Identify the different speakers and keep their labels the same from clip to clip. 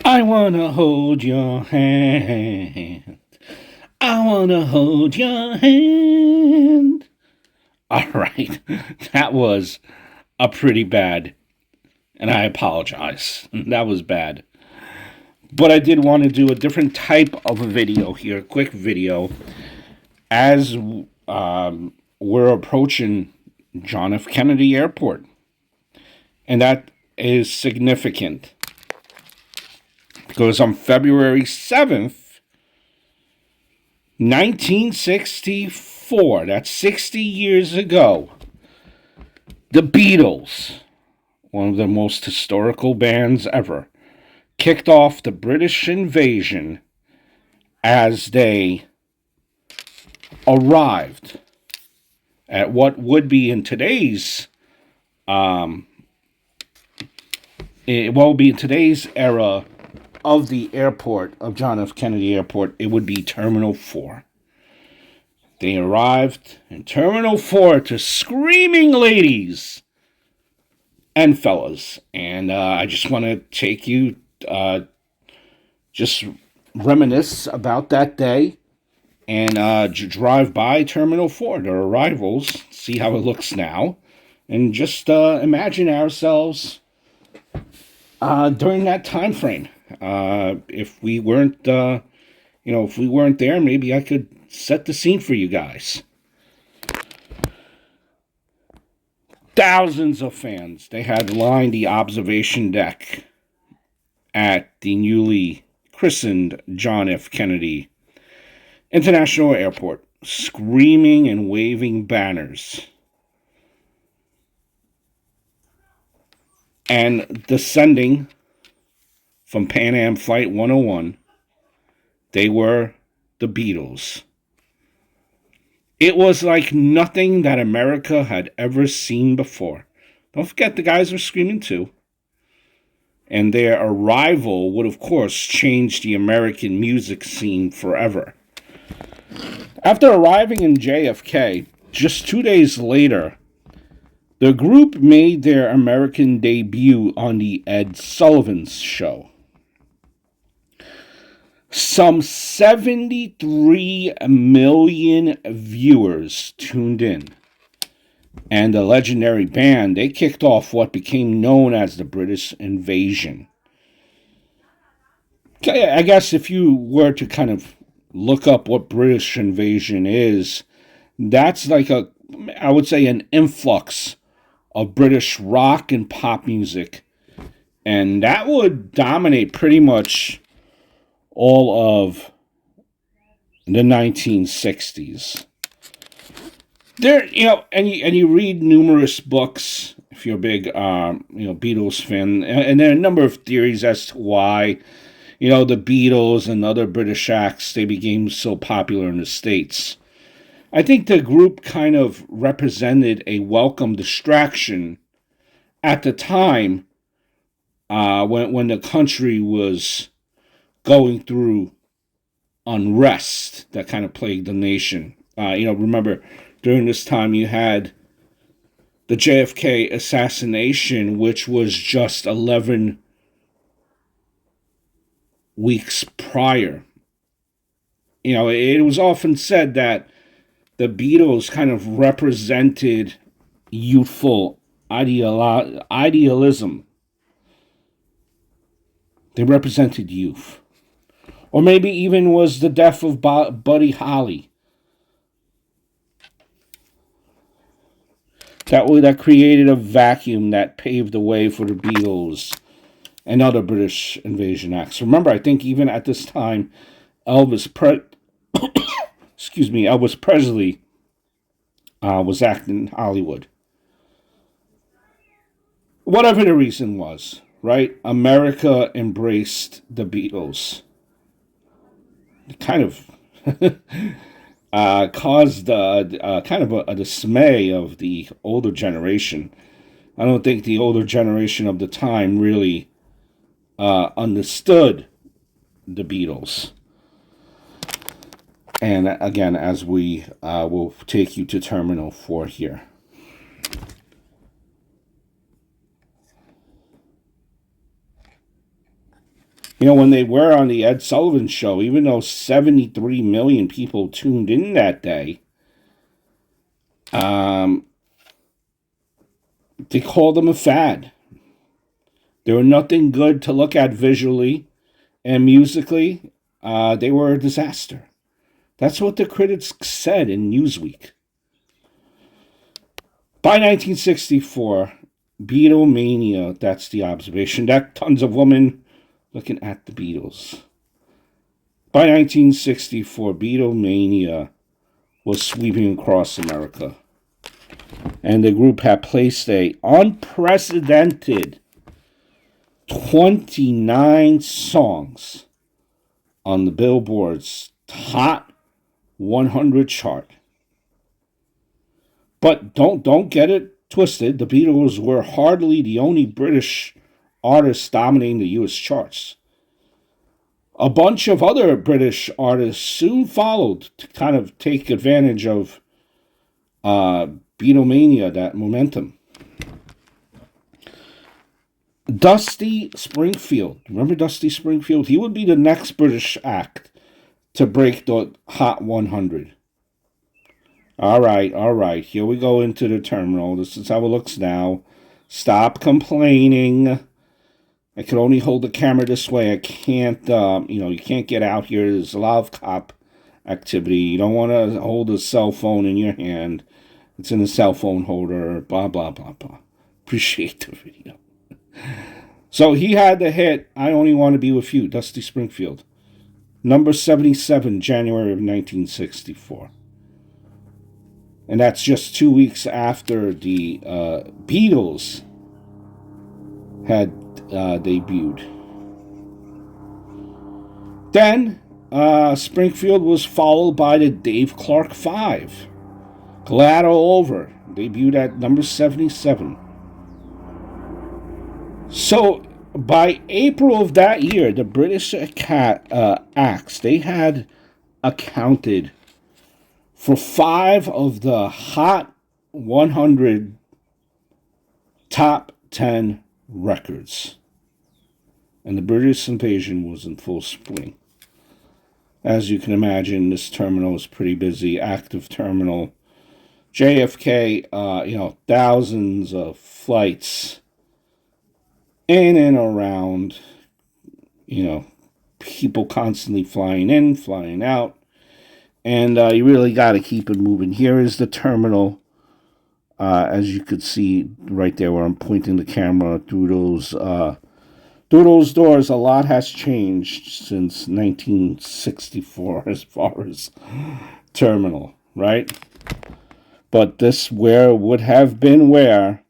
Speaker 1: I wanna hold your hand. I wanna hold your hand. All right, that was a pretty bad, and I apologize. That was bad. But I did want to do a different type of a video here, a quick video, as we're approaching John F. Kennedy Airport. And that is significant because on February 7th, 1964, that's 60 years ago, the Beatles, one of the most historical bands ever, kicked off the British invasion as they arrived at what would be in today's era of the airport, of John F. Kennedy Airport. It would be Terminal 4. They arrived in Terminal 4 to screaming ladies and fellas. And I just want to take you, just reminisce about that day and drive by Terminal 4, their arrivals, see how it looks now, and just imagine ourselves during that time frame. If we weren't, if we weren't there, maybe I could set the scene for you guys. Thousands of fans, they had lined the observation deck at the newly christened John F. Kennedy International Airport, screaming and waving banners. And descending from Pan Am Flight 101, they were the Beatles. It was like nothing that America had ever seen before. Don't forget, the guys were screaming too. And their arrival would, of course, change the American music scene forever. After arriving in JFK, just 2 days later, the group made their American debut on the Ed Sullivan Show. Some 73 million viewers tuned in. And the legendary band, they kicked off what became known as the British invasion. Okay, I guess if you were to kind of look up what British invasion is, that's like I would say an influx of British rock and pop music. And that would dominate pretty much all of the 1960s. There, and you read numerous books if you're a big, Beatles fan, and there are a number of theories as to why, the Beatles and other British acts, they became so popular in the States. I think the group kind of represented a welcome distraction at the time when the country was going through unrest that kind of plagued the nation. Remember, during this time you had the JFK assassination, which was just 11 weeks prior. It was often said that the Beatles kind of represented youthful idealism. They represented youth. Or maybe even was the death of Buddy Holly. That created a vacuum that paved the way for the Beatles and other British invasion acts. Remember, I think even at this time, Elvis Presley was acting in Hollywood. Whatever the reason was, right? America embraced the Beatles. It kind of caused kind of a dismay of the older generation. I don't think the older generation of the time really understood the Beatles. And again, as we will take you to Terminal 4 here. When they were on the Ed Sullivan Show, even though 73 million people tuned in that day, um, they called them a fad. They were nothing good to look at visually and musically. They were a disaster. That's what the critics said in Newsweek. By 1964, Beatlemania, that's the observation. That tons of women looking at the Beatles. By 1964, Beatlemania was sweeping across America. And the group had placed a unprecedented 29 songs on the Billboard's Hot 100 chart. But don't get it twisted. The Beatles were hardly the only British artists dominating the U.S. charts. A bunch of other British artists soon followed to kind of take advantage of Beatlemania, that momentum. Dusty Springfield. Remember Dusty Springfield? He would be the next British act to break the Hot 100. All right. Here we go into the terminal. This is how it looks now. Stop complaining. I can only hold the camera this way. I can't, you can't get out here. There's a lot of cop activity. You don't want to hold a cell phone in your hand. It's in the cell phone holder. Blah, blah, blah, blah. Appreciate the video. So he had the hit, I Only Want to Be With You, Dusty Springfield. Number 77, January of 1964. And that's just 2 weeks after the Beatles had debuted. Then Springfield was followed by the Dave Clark 5. Glad All Over, debuted at number 77. So by April of that year, the British acts, they had accounted for 5 of the Hot 100 top 10 records. And the British invasion was in full swing. As you can imagine, this terminal is pretty busy, active terminal. JFK, thousands of flights in and around, people constantly flying in, flying out. And you really got to keep it moving. Here is the terminal. As you could see right there where I'm pointing the camera through those doors, a lot has changed since 1964 as far as terminal, right? But this would have been where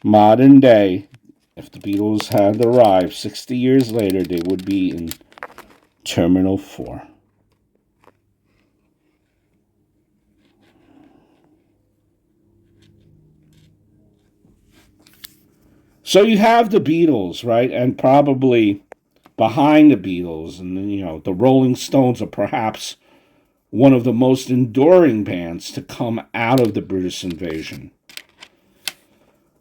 Speaker 1: modern day, if the Beatles had arrived 60 years later, they would be in Terminal 4. So you have the Beatles, right? And probably behind the Beatles, and then, the Rolling Stones are perhaps one of the most enduring bands to come out of the British invasion.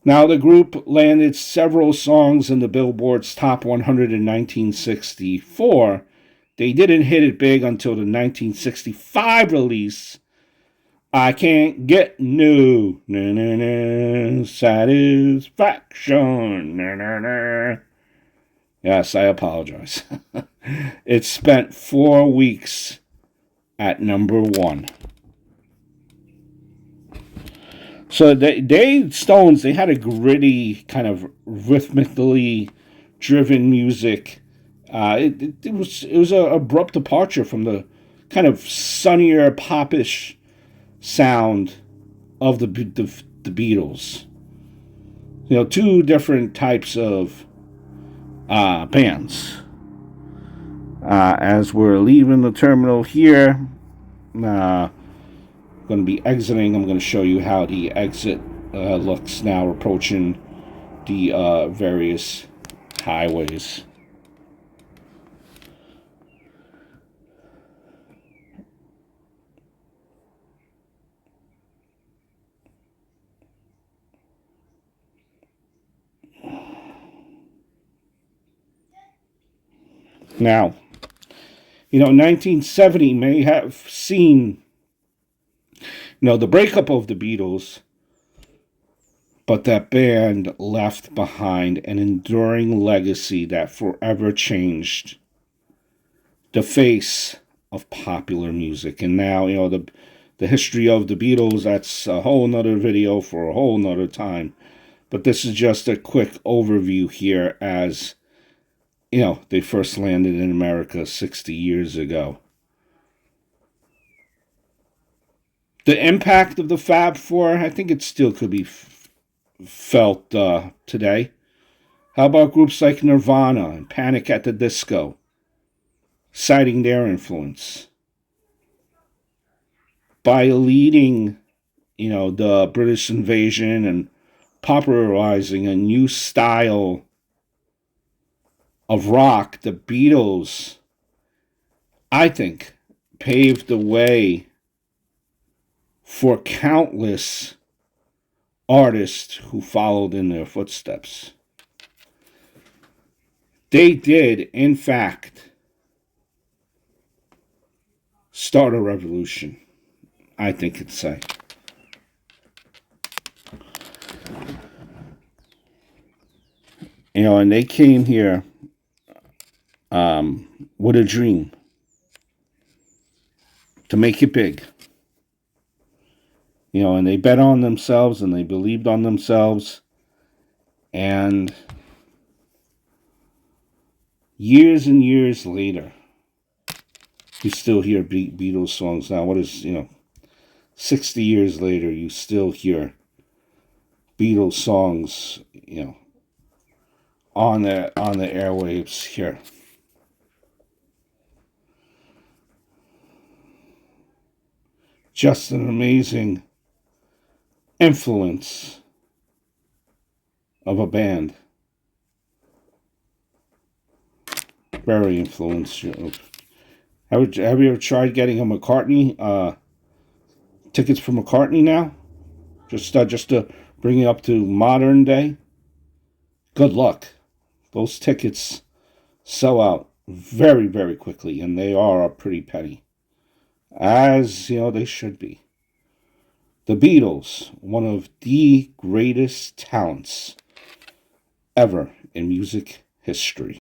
Speaker 1: Now, the group landed several songs in the Billboard's Top 100 in 1964. They didn't hit it big until the 1965 release, I Can't Get No Satisfaction. Yes, I apologize. It spent 4 weeks at number 1. So Stones, they had a gritty, kind of rhythmically driven music. It was an abrupt departure from the kind of sunnier, popish sound of the Beatles. 2 different types of bands. As we're leaving the terminal here, going to be exiting. I'm going to show you how the exit looks now, approaching the various highways. Now, 1970 may have seen, the breakup of the Beatles, but that band left behind an enduring legacy that forever changed the face of popular music. And now, the history of the Beatles, that's a whole nother video for a whole nother time. But this is just a quick overview here as, they first landed in America 60 years ago. The impact of the Fab Four, I think it still could be felt today. How about groups like Nirvana and Panic at the Disco, citing their influence? By leading, the British invasion and popularizing a new style of rock, the Beatles, I think, paved the way for countless artists who followed in their footsteps. They did, in fact, start a revolution, I think it'd say. And they came here with a dream to make it big. And they bet on themselves and they believed on themselves. And years and years later, you still hear Beatles songs now. What is, 60 years later, you still hear Beatles songs, on the airwaves here. Just an amazing influence of a band. Very influential. Have you ever tried getting a McCartney tickets for McCartney now? Just to bring it up to modern day. Good luck. Those tickets sell out very, very quickly, and they are a pretty penny, as they should be. The Beatles, one of the greatest talents ever in music history.